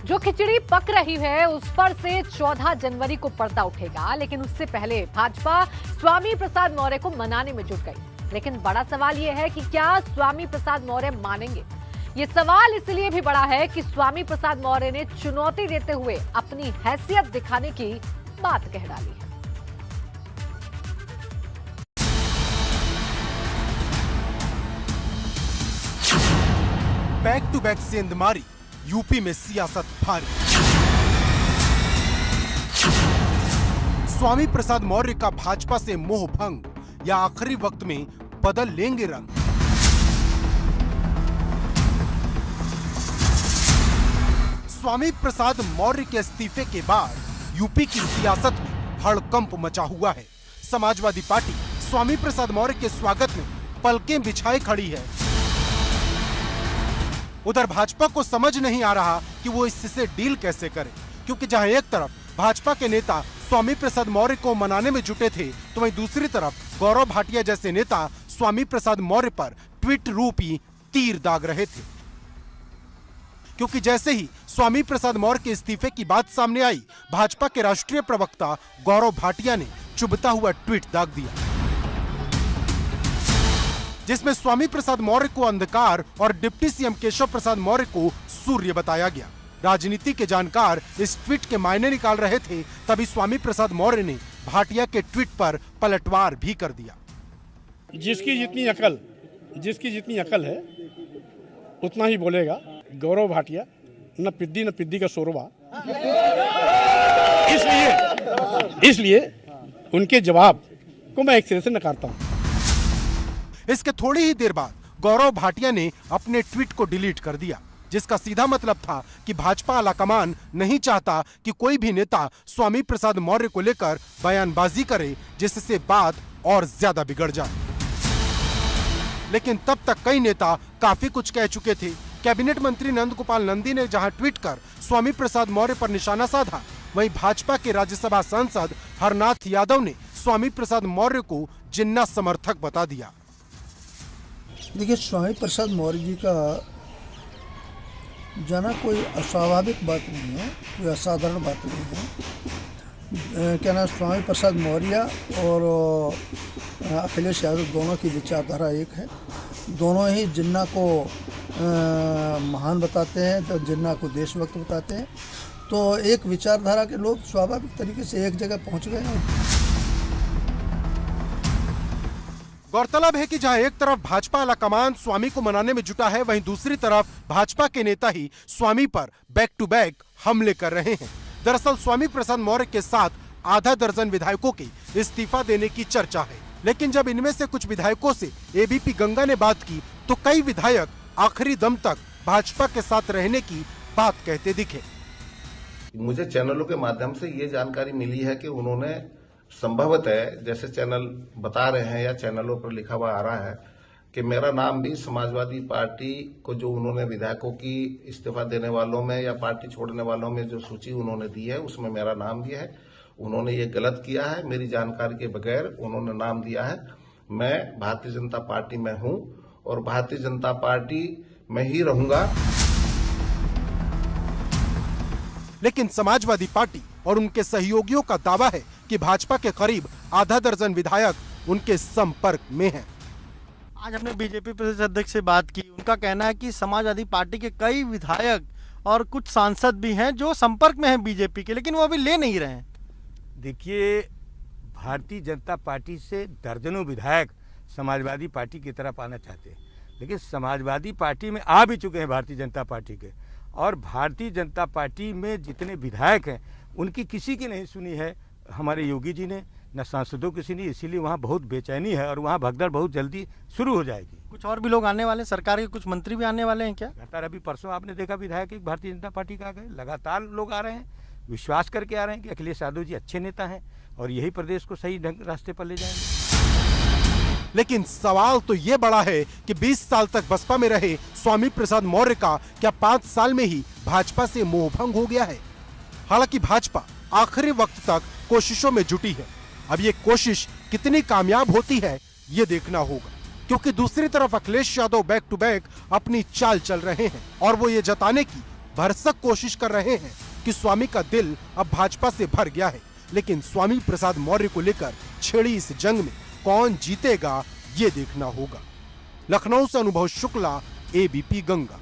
जो खिचड़ी पक रही है उस पर से 14 जनवरी को पर्दा उठेगा, लेकिन उससे पहले भाजपा स्वामी प्रसाद मौर्य को मनाने में जुट गई। लेकिन बड़ा सवाल यह है कि क्या स्वामी प्रसाद मौर्य मानेंगे? ये सवाल इसलिए भी बड़ा है कि स्वामी प्रसाद मौर्य ने चुनौती देते हुए अपनी हैसियत दिखाने की बात कह डाली है। बैक टू बैक सेंधमारी, यूपी में सियासत भारी। स्वामी प्रसाद मौर्य का भाजपा से मोह भंग या आखिरी वक्त में बदल लेंगे रंग? स्वामी प्रसाद मौर्य के इस्तीफे के बाद यूपी की सियासत में हड़कंप मचा हुआ है। समाजवादी पार्टी स्वामी प्रसाद मौर्य के स्वागत में पलकें बिछाए खड़ी है। उधर भाजपा को समझ नहीं आ रहा कि वो इससे डील कैसे करे, क्योंकि जहां एक तरफ भाजपा के नेता स्वामी प्रसाद मौर्य को मनाने में जुटे थे, तो वहीं दूसरी तरफ गौरव भाटिया जैसे नेता स्वामी प्रसाद मौर्य पर ट्वीट रूपी तीर दाग रहे थे। क्योंकि जैसे ही स्वामी प्रसाद मौर्य के इस्तीफे की बात सामने आई, भाजपा के राष्ट्रीय प्रवक्ता गौरव भाटिया ने चुभता हुआ ट्वीट दाग दिया, जिसमें स्वामी प्रसाद मौर्य को अंधकार और डिप्टी सीएम केशव प्रसाद मौर्य को सूर्य बताया गया। राजनीति के जानकार इस ट्वीट के मायने निकाल रहे थे, तभी स्वामी प्रसाद मौर्य ने भाटिया के ट्वीट पर पलटवार भी कर दिया। जिसकी जितनी अकल है उतना ही बोलेगा। गौरव भाटिया न पिद्दी का शोरबा। इसलिए उनके जवाब को मैं एक सिरे से नकारता हूं। इसके थोड़ी ही देर बाद गौरव भाटिया ने अपने ट्वीट को डिलीट कर दिया, जिसका सीधा मतलब था कि भाजपा आलाकमान नहीं चाहता कि कोई भी नेता स्वामी प्रसाद मौर्य को लेकर बयानबाजी करे, जिससे बात और ज्यादा बिगड़ जाए। लेकिन तब तक कई नेता काफी कुछ कह चुके थे। कैबिनेट मंत्री नंद गोपाल नंदी ने जहां ट्वीट कर स्वामी प्रसाद मौर्य पर निशाना साधा, वहीं भाजपा के राज्यसभा सांसद हरनाथ यादव ने स्वामी प्रसाद मौर्य को जिन्ना समर्थक बता दिया। देखिए, स्वामी प्रसाद मौर्य जी का जाना कोई अस्वाभाविक बात नहीं है, कोई असाधारण बात नहीं है। क्या नाम, स्वामी प्रसाद मौर्य और अखिलेश यादव दोनों की विचारधारा एक है। दोनों ही जिन्ना को महान बताते हैं, तो जिन्ना को देशभक्त बताते हैं। तो एक विचारधारा के लोग स्वाभाविक तरीके से एक जगह पहुंच गए हैं। गौरतलब है कि जहां एक तरफ भाजपा आलाकमान स्वामी को मनाने में जुटा है, वहीं दूसरी तरफ भाजपा के नेता ही स्वामी पर बैक टू बैक हमले कर रहे हैं। दरअसल स्वामी प्रसाद मौर्य के साथ आधा दर्जन विधायकों के इस्तीफा देने की चर्चा है, लेकिन जब इनमें से कुछ विधायकों से एबीपी गंगा ने बात की, तो कई विधायक आखिरी दम तक भाजपा के साथ रहने की बात कहते दिखे। मुझे चैनलों के माध्यम से ये जानकारी मिली है कि उन्होंने संभवतः, जैसे चैनल बता रहे हैं या चैनलों पर लिखा हुआ आ रहा है, कि मेरा नाम भी समाजवादी पार्टी को जो उन्होंने विधायकों की इस्तीफा देने वालों में या पार्टी छोड़ने वालों में जो सूची उन्होंने दी है, उसमें मेरा नाम भी है। उन्होंने ये गलत किया है, मेरी जानकारी के बगैर उन्होंने नाम दिया है। मैं भारतीय जनता पार्टी में हूं और भारतीय जनता पार्टी में ही रहूंगा। लेकिन समाजवादी पार्टी और उनके सहयोगियों का दावा है कि भाजपा के करीब आधा दर्जन विधायक उनके संपर्क में हैं। आज हमने बीजेपी प्रदेश अध्यक्ष से बात की। उनका कहना है कि समाजवादी पार्टी के कई विधायक और कुछ सांसद भी हैं जो संपर्क में हैं बीजेपी के, लेकिन वो अभी ले नहीं रहे हैं। देखिए, भारतीय जनता पार्टी से दर्जनों विधायक समाजवादी पार्टी की तरफ आना चाहते हैं, लेकिन समाजवादी पार्टी में आ भी चुके हैं भारतीय जनता पार्टी के, और भारतीय जनता पार्टी में जितने विधायक हैं उनकी किसी की नहीं सुनी है हमारे योगी जी ने, न सांसदों की सुनी। इसीलिए वहाँ बहुत बेचैनी है और वहाँ भगदड़ बहुत जल्दी शुरू हो जाएगी। कुछ और भी लोग आने वाले हैं, सरकार के कुछ मंत्री भी आने वाले हैं क्या? लगातार अभी परसों आपने देखा विधायक एक भारतीय जनता पार्टी का आ गए। लगातार लोग आ रहे हैं, विश्वास करके आ रहे हैं कि अखिलेश यादव जी अच्छे नेता हैं और यही प्रदेश को सही ढंग रास्ते पर ले जाएंगे। लेकिन सवाल तो ये बड़ा है कि 20 साल तक बसपा में रहे स्वामी प्रसाद मौर्य का क्या 5 साल में ही भाजपा से मोहभंग हो गया है? हालांकि भाजपा आखिरी वक्त तक कोशिशों में जुटी है। अब ये कोशिश कितनी कामयाब होती है ये देखना होगा, क्योंकि दूसरी तरफ Akhilesh Yadav back to back अपनी चाल चल रहे हैं और वो ये जताने की भरसक कोशिश कर रहे हैं कि स्वामी का दिल अब भाजपा से भर गया है, लेकिन स्वामी प्रसाद मौर्य को लेकर छिड़ी इस जंग में कौन जीतेगा ये देखना होगा। लखनऊ से अनुभव शुक्ला, एबीपी गंगा।